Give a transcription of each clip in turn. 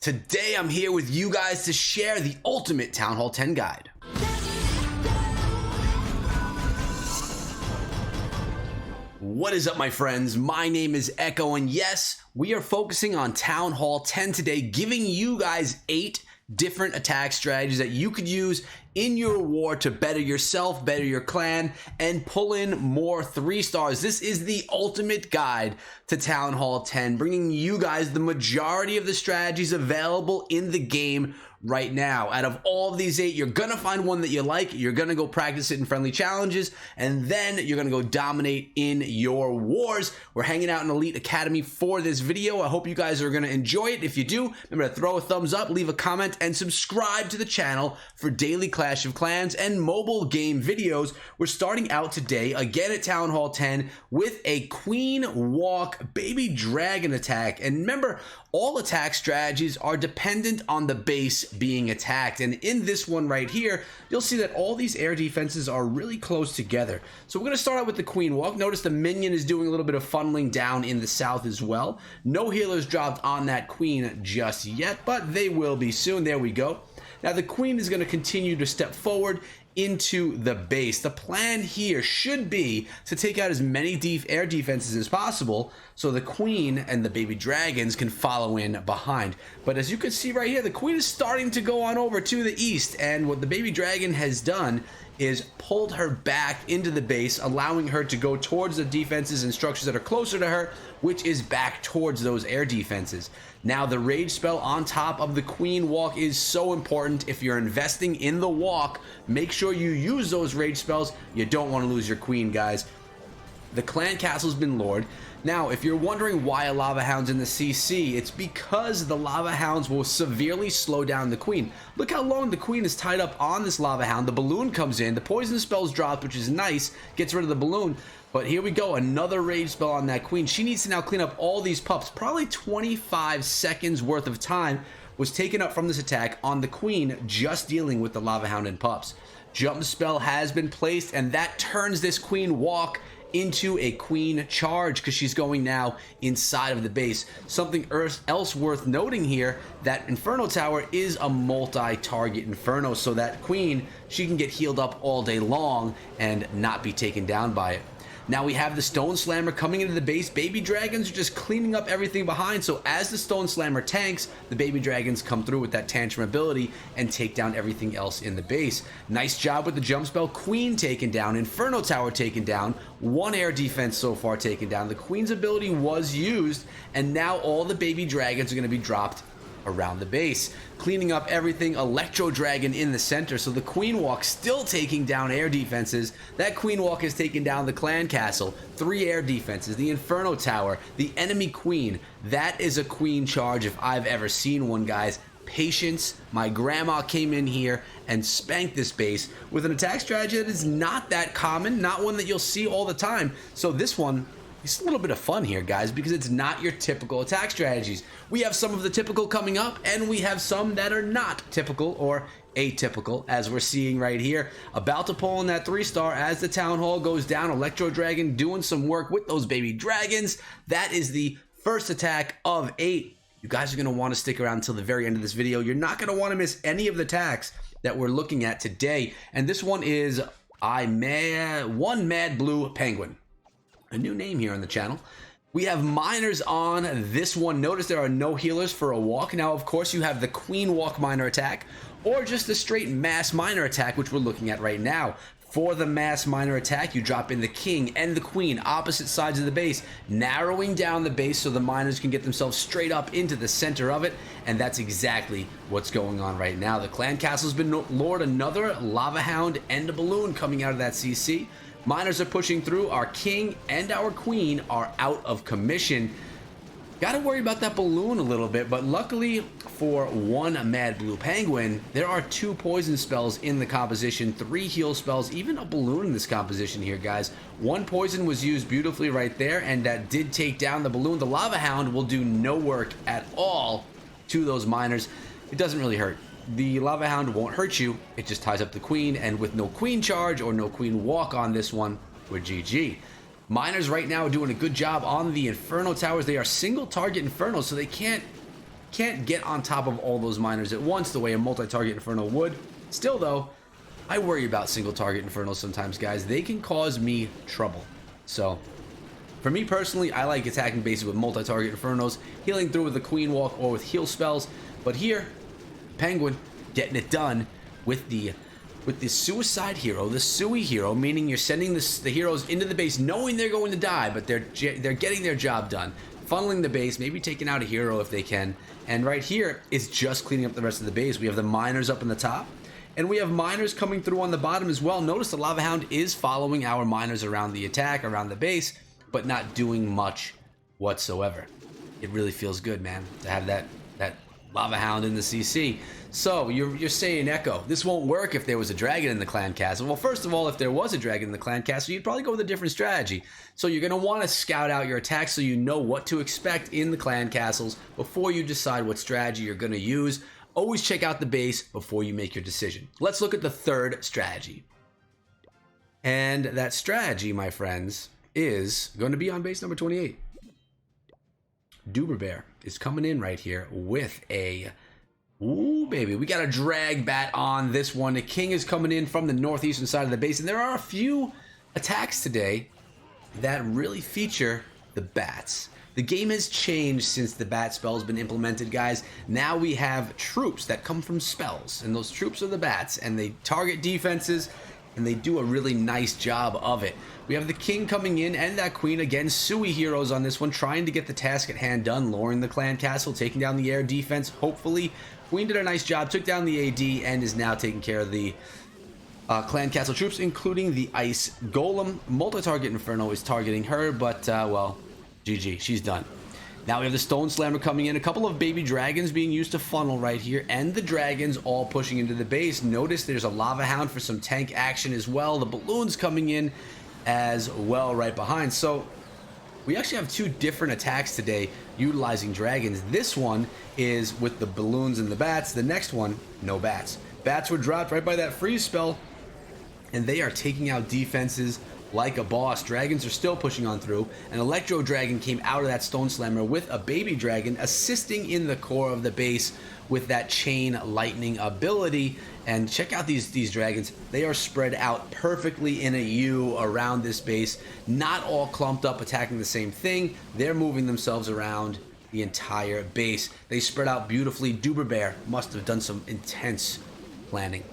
Today I'm here with you guys to share the ultimate Town Hall 10 guide. What is up, my friends? My name is Echo, and yes, we are focusing on Town Hall 10 today, giving you guys 8 different attack strategies that you could use in your war to better yourself, better your clan, and pull in more 3 stars. This is the ultimate guide to Town Hall 10, bringing you guys the majority of the strategies available in the game right now. Out of all of these 8, you're gonna find one that you like, you're gonna go practice it in friendly challenges, and then you're gonna go dominate in your wars. We're hanging out in Elite Academy for this video. I hope you guys are gonna enjoy it. If you do, remember to throw a thumbs up, leave a comment, and subscribe to the channel for daily Clash of Clans and mobile game videos. We're starting out today again at Town Hall 10 with a Queen Walk Baby Dragon attack. And remember, all attack strategies are dependent on the base being attacked, and in this one right here you'll see that all these air defenses are really close together. So we're going to start out with the Queen Walk. Notice the minion is doing a little bit of funneling down in the south as well. No healers dropped on that queen just yet, but they will be soon. There we go. Now the queen is going to continue to step forward into the base. The plan here should be to take out as many air defenses as possible so the queen and the baby dragons can follow in behind. But as you can see right here, the queen is starting to go on over to the east, and what the baby dragon has done is pulled her back into the base, allowing her to go towards the defenses and structures that are closer to her, which is back towards those air defenses. Now the rage spell on top of the Queen Walk is so important. If you're investing in the walk, make sure you use those rage spells. You don't want to lose your queen, guys. The clan castle's been lured. Now, if you're wondering why a Lava Hound's in the CC, it's because the Lava Hounds will severely slow down the queen. Look how long the queen is tied up on this Lava Hound. The balloon comes in, the poison spell's dropped, which is nice, gets rid of the balloon. But here we go, another rage spell on that queen. She needs to now clean up all these pups. Probably 25 seconds worth of time was taken up from this attack on the queen just dealing with the Lava Hound and pups. Jump spell has been placed, and that turns this Queen Walk into a queen charge because she's going now inside of the base. Something else worth noting here, that Inferno Tower is a multi-target Inferno, so that queen, she can get healed up all day long and not be taken down by it. Now we have the Stone Slammer coming into the base. Baby dragons are just cleaning up everything behind, so as the Stone Slammer tanks, the baby dragons come through with that tantrum ability and take down everything else in the base. Nice job with the jump spell. Queen taken down, Inferno Tower taken down, 1 air defense so far taken down. The queen's ability was used, and now all the baby dragons are going to be dropped around the base, cleaning up everything. Electro Dragon in the center, so the Queen Walk still taking down air defenses. That Queen Walk is taking down the clan castle, 3 air defenses, the Inferno Tower, the enemy queen. That is a queen charge if I've ever seen one, guys. Patience. My grandma came in here and spanked this base with an attack strategy that is not that common, not one that you'll see all the time. So this one, it's a little bit of fun here, guys, because it's not your typical attack strategies. We have some of the typical coming up, and we have some that are not typical or atypical, as we're seeing right here. About to pull in that 3-star as the Town Hall goes down. Electro Dragon doing some work with those baby dragons. That is the first attack of 8. You guys are going to want to stick around until the very end of this video. You're not going to want to miss any of the attacks that we're looking at today. And this one is one Mad Blue Penguin. A new name here on the channel. We have miners on this one. Notice there are no healers for a walk. Now, of course, you have the Queen Walk miner attack, or just the straight mass miner attack, which we're looking at right now. For the mass miner attack, you drop in the king and the queen, opposite sides of the base, narrowing down the base so the miners can get themselves straight up into the center of it, and that's exactly what's going on right now. The clan castle's been lured, another Lava Hound and a balloon coming out of that CC. Miners are pushing through. Our king and our queen are out of commission. Gotta worry about that balloon a little bit, but luckily for one Mad Blue Penguin, there are 2 poison spells in the composition, 3 heal spells, even a balloon in this composition here, guys. 1 poison was used beautifully right there, and that did take down the balloon. The Lava Hound will do no work at all to those miners. It doesn't really hurt. The Lava Hound won't hurt you, it just ties up the queen, and with no queen charge or no queen walk on this one, we're GG. Miners right now are doing a good job on the Inferno Towers. They are single target Inferno, so they can't Can't get on top of all those miners at once the way a multi-target Inferno would. Still though, I worry about single target Infernos sometimes, guys. They can cause me trouble. So for me personally, I like attacking bases with multi-target Infernos, healing through with the Queen Walk or with heal spells. But here, Penguin getting it done with the Suicide Hero, the Sui Hero, meaning you're sending the heroes into the base knowing they're going to die, but they're getting their job done. Funneling the base, maybe taking out a hero if they can. And right here is just cleaning up the rest of the base. We have the miners up in the top, and we have miners coming through on the bottom as well. Notice the Lava Hound is following our miners around the attack, around the base, but not doing much whatsoever. It really feels good, man, to have that Lava Hound in the CC. So you're saying, Echo, this won't work if there was a dragon in the clan castle. Well, first of all, if there was a dragon in the clan castle, you'd probably go with a different strategy. So you're going to want to scout out your attacks so you know what to expect in the clan castles before you decide what strategy you're going to use. Always check out the base before you make your decision. Let's look at the third strategy. And that strategy, my friends, is going to be on base number 28. Doober Bear is coming in right here with a... Ooh, baby, we got a drag bat on this one. The king is coming in from the northeastern side of the base, and there are a few attacks today that really feature the bats. The game has changed since the bat spell has been implemented, guys. Now we have troops that come from spells, and those troops are the bats, and they target defenses, and they do a really nice job of it. We have the king coming in and that queen, again, Sui heroes on this one, trying to get the task at hand done, lowering the clan castle, taking down the air defense, hopefully. Queen did a nice job, took down the AD, and is now taking care of the clan castle troops, including the ice golem. Multi-target Inferno is targeting her, but, well, GG, she's done. Now we have the Stone Slammer coming in, a couple of baby dragons being used to funnel right here, and the dragons all pushing into the base. Notice there's a Lava Hound for some tank action as well. The balloons coming in as well right behind. So we actually have two different attacks today utilizing dragons. This one is with the balloons and the bats. The next one, no bats. Bats were dropped right by that freeze spell, and they are taking out defenses like a boss. Dragons are still pushing on through. An Electro Dragon came out of that Stone Slammer with a baby dragon assisting in the core of the base with that chain lightning ability. And check out these dragons. They are spread out perfectly in a U around this base, not all clumped up attacking the same thing. They're moving themselves around the entire base. They spread out beautifully. Doober Bear must have done some intense planning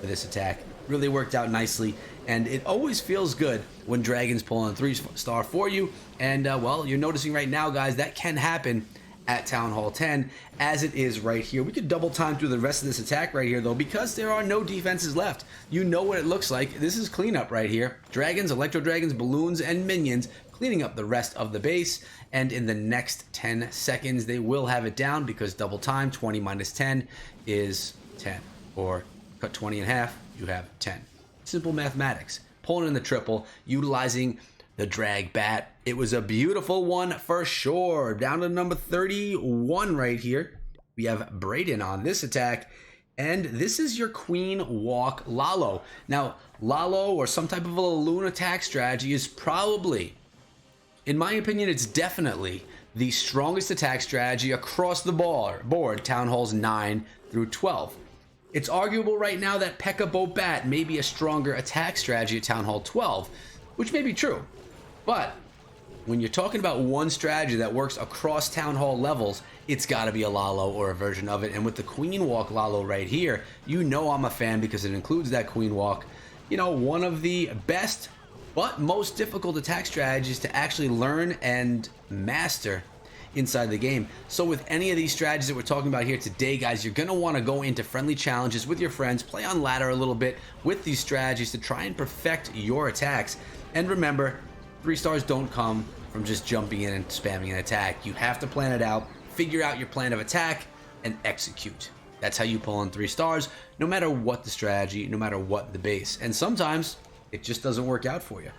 for this attack. Really worked out nicely, and it always feels good when dragons pull on 3-star for you. And well, you're noticing right now, guys, that can happen at Town Hall 10 as it is right here. We could double time through the rest of this attack right here though, because there are no defenses left. You know what it looks like. This is cleanup right here. Dragons, Electro Dragons, balloons, and minions cleaning up the rest of the base, and in the next 10 seconds they will have it down, because double time, 20 minus 10 is 10, or cut 20 in half, you have 10. Simple mathematics. Pulling in the triple, utilizing the drag bat. It was a beautiful one for sure. Down to number 31 right here. We have Brayden on this attack, and this is your Queen Walk Lalo. Now, Lalo, or some type of a Loon attack strategy, is probably, in my opinion, it's definitely the strongest attack strategy across the board, Town Halls 9 through 12. It's arguable right now that Pekka Bo Bat may be a stronger attack strategy at Town Hall 12, which may be true. But when you're talking about one strategy that works across Town Hall levels, it's got to be a Lalo or a version of it. And with the Queen Walk Lalo right here, you know I'm a fan because it includes that Queen Walk. You know, one of the best but most difficult attack strategies to actually learn and master inside the game. So with any of these strategies that we're talking about here today, guys, you're going to want to go into friendly challenges with your friends, play on ladder a little bit with these strategies to try and perfect your attacks. And remember, 3 stars don't come from just jumping in and spamming an attack. You have to plan it out, figure out your plan of attack, and execute. That's how you pull on 3 stars, no matter what the strategy, no matter what the base. And sometimes it just doesn't work out for you.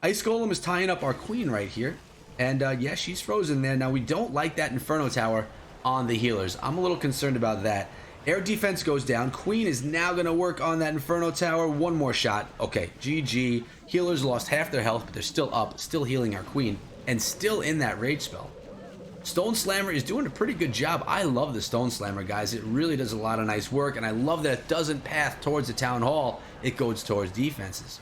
Ice Golem is tying up our queen right here. And yeah, she's frozen there. Now, we don't like that Inferno Tower on the healers. I'm a little concerned about that. Air defense goes down. Queen is now going to work on that Inferno Tower. One more shot. Okay, GG. Healers lost half their health, but they're still up, still healing our queen, and still in that rage spell. Stone Slammer is doing a pretty good job. I love the Stone Slammer, guys. It really does a lot of nice work, and I love that it doesn't path towards the Town Hall. It goes towards defenses.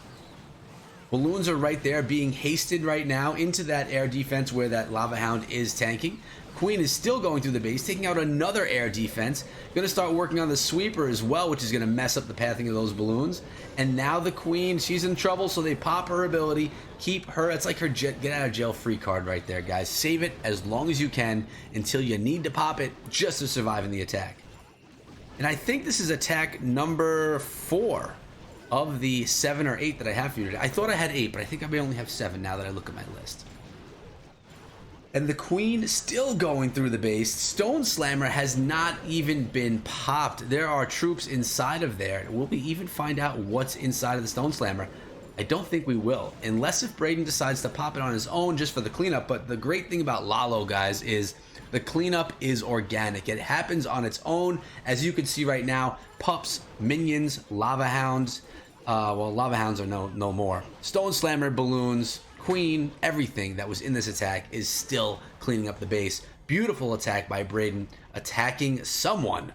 Balloons are right there being hasted right now into that air defense where that Lava Hound is tanking. Queen is still going through the base, taking out another air defense. Going to start working on the sweeper as well, which is going to mess up the pathing of those balloons. And now the Queen, she's in trouble, so they pop her ability. Keep her, it's like her get out of jail free card right there, guys. Save it as long as you can until you need to pop it just to survive in the attack. And I think this is attack number 4 of the 7 or 8 that I have for you today. I thought I had 8, but I think I may only have 7 now that I look at my list. And the Queen still going through the base. Stone Slammer has not even been popped. There are troops inside of there. Will we even find out what's inside of the Stone Slammer? I don't think we will, unless if Braden decides to pop it on his own just for the cleanup. But the great thing about Lalo, guys, is the cleanup is organic. It happens on its own. As you can see right now, pups, minions, Lava Hounds. Well, Lava Hounds are no more. Stone Slammer, balloons, Queen, everything that was in this attack is still cleaning up the base. Beautiful attack by Braden, attacking someone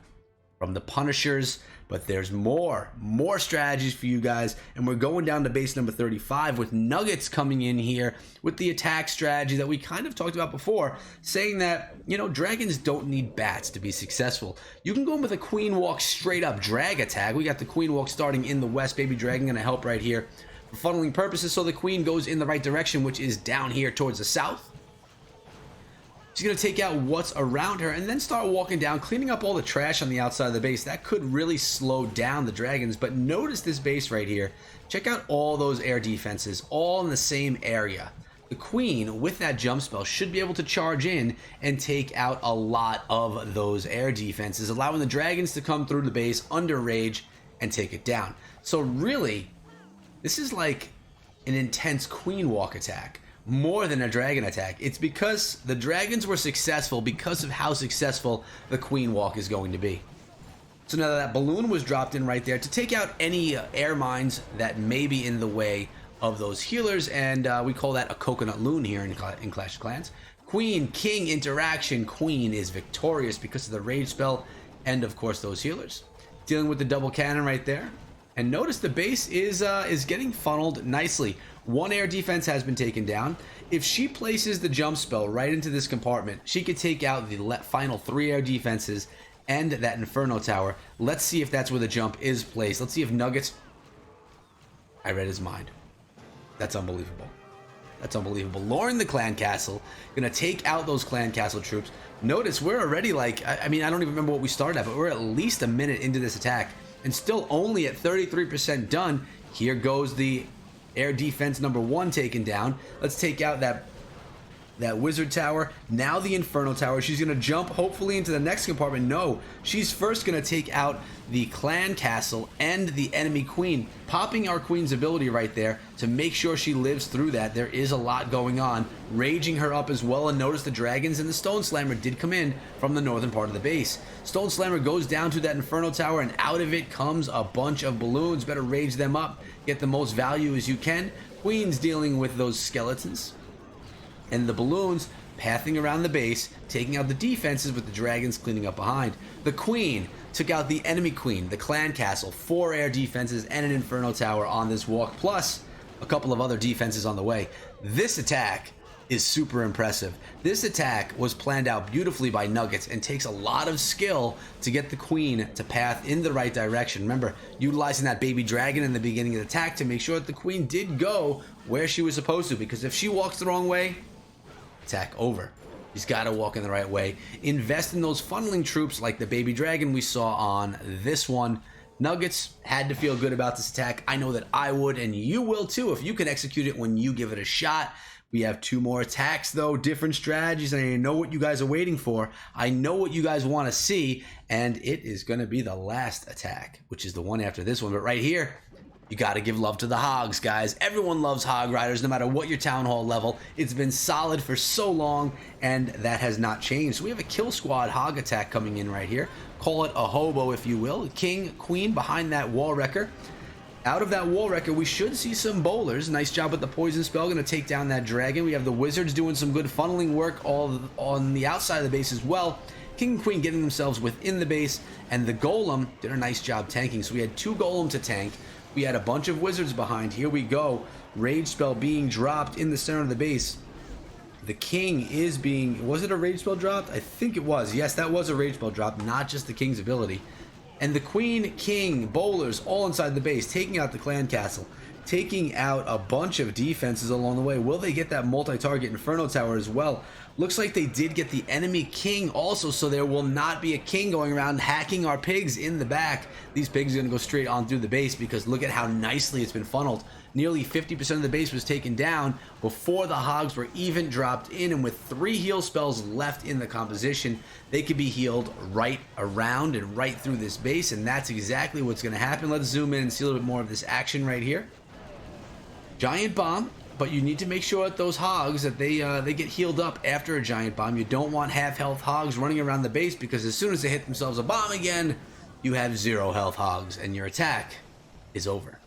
from the Punishers. But there's more strategies for you guys, and we're going down to base number 35 with Nuggets coming in here with the attack strategy that we kind of talked about before, saying that, you know, dragons don't need bats to be successful. You can go in with a Queen Walk straight up drag attack. We got the Queen Walk starting in the west. Baby Dragon going to help right here for funneling purposes, so the Queen goes in the right direction, which is down here towards the south. She's going to take out what's around her and then start walking down, cleaning up all the trash on the outside of the base. That could really slow down the dragons, but notice this base right here. Check out all those air defenses, all in the same area. The Queen, with that jump spell, should be able to charge in and take out a lot of those air defenses, allowing the dragons to come through the base under rage and take it down. So really, this is like an intense Queen Walk attack. More than a dragon attack. It's because the dragons were successful because of how successful the Queen Walk is going to be. So now that balloon was dropped in right there to take out any air mines that may be in the way of those healers, and we call that a coconut loon here in Clash of Clans. Queen King interaction. Queen is victorious because of the rage spell and of course those healers. Dealing with the double cannon right there. And notice the base is getting funneled nicely. One air defense has been taken down. If she places the jump spell right into this compartment, she could take out the final 3 air defenses and that Inferno Tower. Let's see if that's where the jump is placed. Let's see if Nuggets... I read his mind. That's unbelievable. That's unbelievable. Lowering the clan castle. Gonna take out those clan castle troops. Notice we're already like... I mean, I don't even remember what we started at, but we're at least a minute into this attack. And still only at 33% done. Here goes the air defense number 1 taken down. Let's take out that wizard tower. Now the Inferno Tower. She's going to jump hopefully into the next compartment. No, she's first going to take out the clan castle and the enemy queen, popping our queen's ability right there to make sure she lives through that. There is a lot going on, raging her up as well. And notice the dragons and the Stone Slammer did come in from the northern part of the base. Stone Slammer goes down to that Inferno Tower, and out of it comes a bunch of balloons. Better rage them up, get the most value as you can. Queen's dealing with those skeletons and the balloons pathing around the base, taking out the defenses with the dragons cleaning up behind. The Queen took out the enemy queen, the clan castle, 4 air defenses and an Inferno Tower on this walk, plus a couple of other defenses on the way. This attack is super impressive. This attack was planned out beautifully by Nuggets and takes a lot of skill to get the Queen to path in the right direction. Remember, utilizing that baby dragon in the beginning of the attack to make sure that the Queen did go where she was supposed to, because if she walks the wrong way, attack over. She's got to walk in the right way. Invest in those funneling troops like the baby dragon we saw on this one. Nuggets had to feel good about this attack. I know that I would, and you will too if you can execute it when you give it a shot. We have 2 more attacks though, different strategies, and I know what you guys are waiting for. I know what you guys want to see, and it is going to be the last attack, which is the one after this one. But right here, you got to give love to the Hogs, guys. Everyone loves Hog Riders, no matter what your Town Hall level. It's been solid for so long, and that has not changed. So we have a Kill Squad Hog Attack coming in right here. Call it a hobo, if you will. King, Queen behind that Wall Wrecker. Out of that wall wrecker, we should see some bowlers. Nice job with the poison spell. Going to take down that dragon. We have the wizards doing some good funneling work all on the outside of the base as well. King and queen getting themselves within the base, and the golem did a nice job tanking. So we had 2 golem to tank. We had a bunch of wizards behind. Here we go. Rage spell being dropped in the center of the base. The king is being... Was it a rage spell dropped? I think it was. Yes, that was a rage spell drop, not just the king's ability. And the queen, king, bowlers all inside the base, taking out the clan castle, taking out a bunch of defenses along the way. Will they get that multi-target inferno tower as well? Looks like they did get the enemy king also, so there will not be a king going around hacking our pigs in the back. These pigs are going to go straight on through the base because look at how nicely it's been funneled. Nearly 50% of the base was taken down before the hogs were even dropped in, and with 3 heal spells left in the composition, they could be healed right around and right through this base, and that's exactly what's going to happen. Let's zoom in and see a little bit more of this action right here. Giant bomb, but you need to make sure that those hogs that they get healed up after a giant bomb. You don't want half health hogs running around the base because as soon as they hit themselves a bomb again, you have 0 health hogs and your attack is over.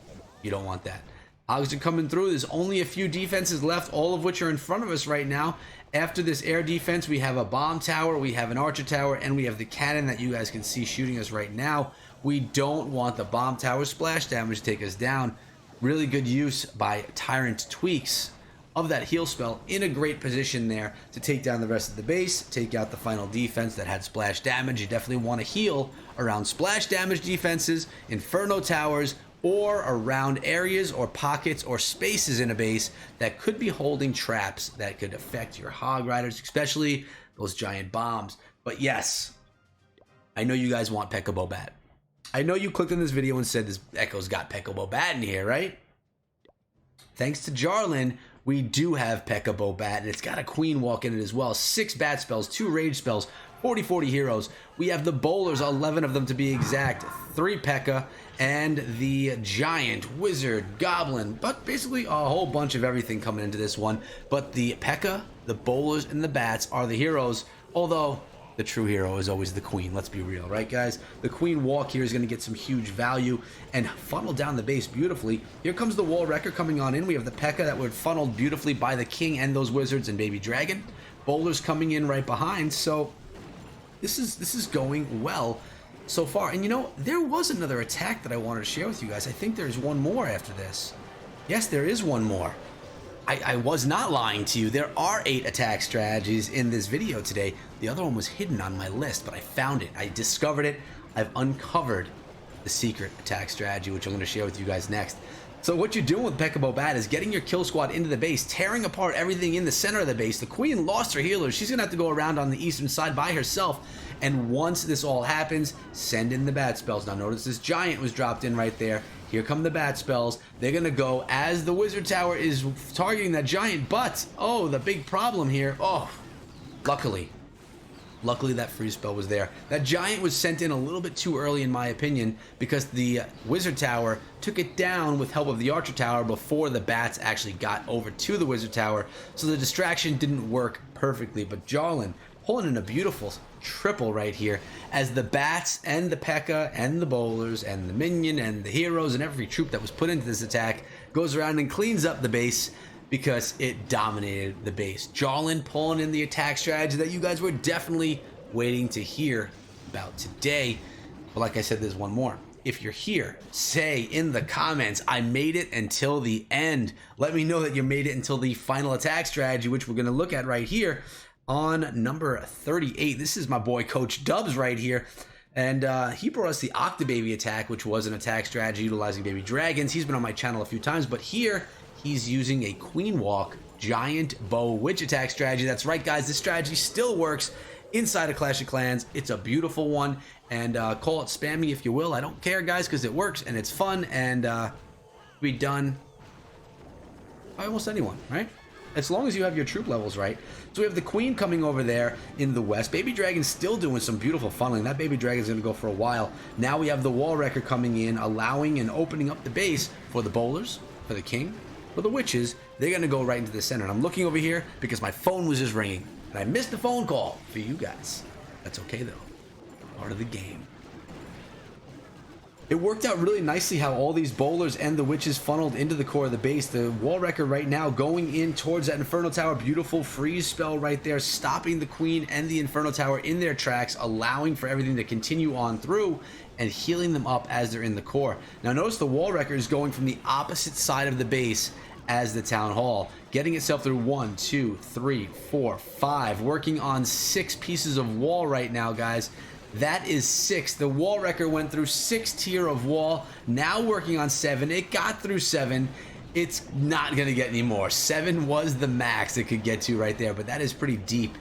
You don't want that. Hogs are coming through. There's only a few defenses left, all of which are in front of us right now. After this air defense, we have a bomb tower, we have an archer tower, and we have the cannon that you guys can see shooting us right now. We don't want the bomb tower splash damage to take us down. Really good use by Tyrant Tweaks of that heal spell in a great position there to take down the rest of the base, take out the final defense that had splash damage. You definitely want to heal around splash damage defenses, inferno towers, or around areas or pockets or spaces in a base that could be holding traps that could affect your hog riders, especially those giant bombs. But yes, I know you guys want Pekka Bo Bat. I know you clicked on this video and said this Echo's got Pekka Bo Bat in here, right? Thanks to Jarlin, we do have Pekka Bo Bat, and it's got a queen walk in it as well. 6 bat spells, 2 rage spells, 40 heroes. We have the bowlers, 11 of them to be exact, 3 Pekka, and the giant, wizard, goblin, but basically a whole bunch of everything coming into this one. But the Pekka, the bowlers, and the bats are the heroes, although the true hero is always the queen. Let's be real, right, guys? The queen walk here is going to get some huge value and funnel down the base beautifully. Here comes the wall wrecker coming on in. We have the Pekka that were funneled beautifully by the king and those wizards and baby dragon. Bowlers coming in right behind, so this is going well so far. And you know, there was another attack that I wanted to share with you guys. I think there's one more after this. Yes, there is one more. I was not lying to you. There are 8 attack strategies in this video today. The other one was hidden on my list, but I found it. I discovered it. I've uncovered the secret attack strategy, which I'm going to share with you guys next. So what you're doing with Pekka Bo Bat is getting your kill squad into the base, tearing apart everything in the center of the base. The queen lost her healers. She's going to have to go around on the eastern side by herself. And once this all happens, send in the bat spells. Now notice this giant was dropped in right there. Here come the bat spells. They're going to go as the wizard tower is targeting that giant. But, oh, the big problem here. Oh, luckily that freeze spell was there. That giant was sent in a little bit too early in my opinion because the wizard tower took it down with help of the archer tower before the bats actually got over to the wizard tower. So the distraction didn't work perfectly. But Jarlin pulling in a beautiful triple right here as the bats and the Pekka and the bowlers and the minion and the heroes and every troop that was put into this attack goes around and cleans up the base because it dominated the base. Jarlin pulling in the attack strategy that you guys were definitely waiting to hear about today. But like I said, there's one more. If you're here, say in the comments, I made it until the end. Let me know that you made it until the final attack strategy, which we're going to look at right here on number 38. This is my boy Coach Dubs right here. And he brought us the Octobaby attack, which was an attack strategy utilizing baby dragons. He's been on my channel a few times, but here he's using a Queen Walk Giant Bow Witch attack strategy. That's right, guys. This strategy still works inside of Clash of Clans. It's a beautiful one, and call it spammy if you will. I don't care, guys, because it works and it's fun and be done by almost anyone, right? As long as you have your troop levels right. So we have the queen coming over there in the west. Baby Dragon's still doing some beautiful funneling. That Baby Dragon's going to go for a while. Now we have the wall wrecker coming in, allowing and opening up the base for the bowlers, for the king, for the witches. They're going to go right into the center. And I'm looking over here because my phone was just ringing. And I missed the phone call for you guys. That's okay, though. Part of the game. It worked out really nicely how all these bowlers and the witches funneled into the core of the base. The wall wrecker right now going in towards that Inferno Tower. Beautiful freeze spell right there, stopping the queen and the Inferno Tower in their tracks, allowing for everything to continue on through and healing them up as they're in the core. Now notice the wall wrecker is going from the opposite side of the base as the town hall, getting itself through 1, 2, 3, 4, 5, working on 6 pieces of wall right now, guys. That is 6. The wall wrecker went through 6 tier of wall, now working on 7. It got through 7. It's not going to get any more. 7 was the max it could get to right there, but that is pretty deep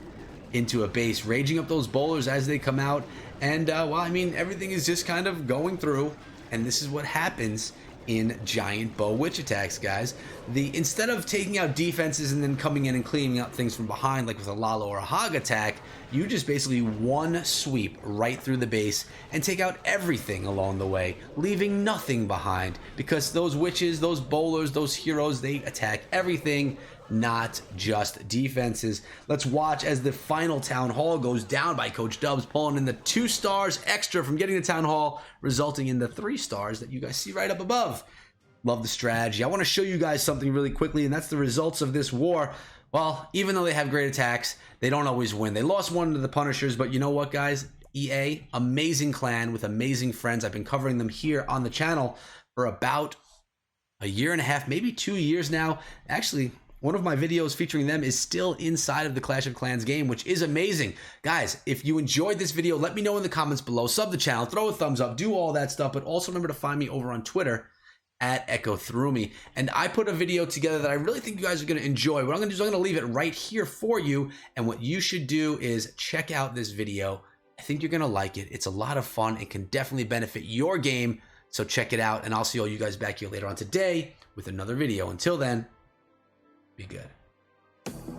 into a base, raging up those bowlers as they come out. And well, I mean, everything is just kind of going through, and this is what happens in giant bow witch attacks, guys. Instead of taking out defenses and then coming in and cleaning up things from behind like with a Lalo or a Hog Attack, you just basically one sweep right through the base and take out everything along the way, leaving nothing behind, because those witches, those bowlers, those heroes, they attack everything, not just defenses. Let's watch as the final town hall goes down by Coach Dubs, pulling in the 2 stars extra from getting the town hall, resulting in the 3 stars that you guys see right up above. Love the strategy. I want to show you guys something really quickly, and that's the results of this war. Well, even though they have great attacks, they don't always win. They lost one to the Punishers, but you know what, guys? EA, amazing clan with amazing friends. I've been covering them here on the channel for about a year and a half, maybe 2 years now. Actually, one of my videos featuring them is still inside of the Clash of Clans game, which is amazing. Guys, if you enjoyed this video, let me know in the comments below. Sub the channel, throw a thumbs up, do all that stuff, but also remember to find me over on Twitter at Echo Through Me. And I put a video together that I really think you guys are going to enjoy. What I'm going to do is I'm going to leave it right here for you. And what you should do is check out this video. I think you're going to like it. It's a lot of fun and can definitely benefit your game. So check it out. And I'll see all you guys back here later on today with another video. Until then, be good.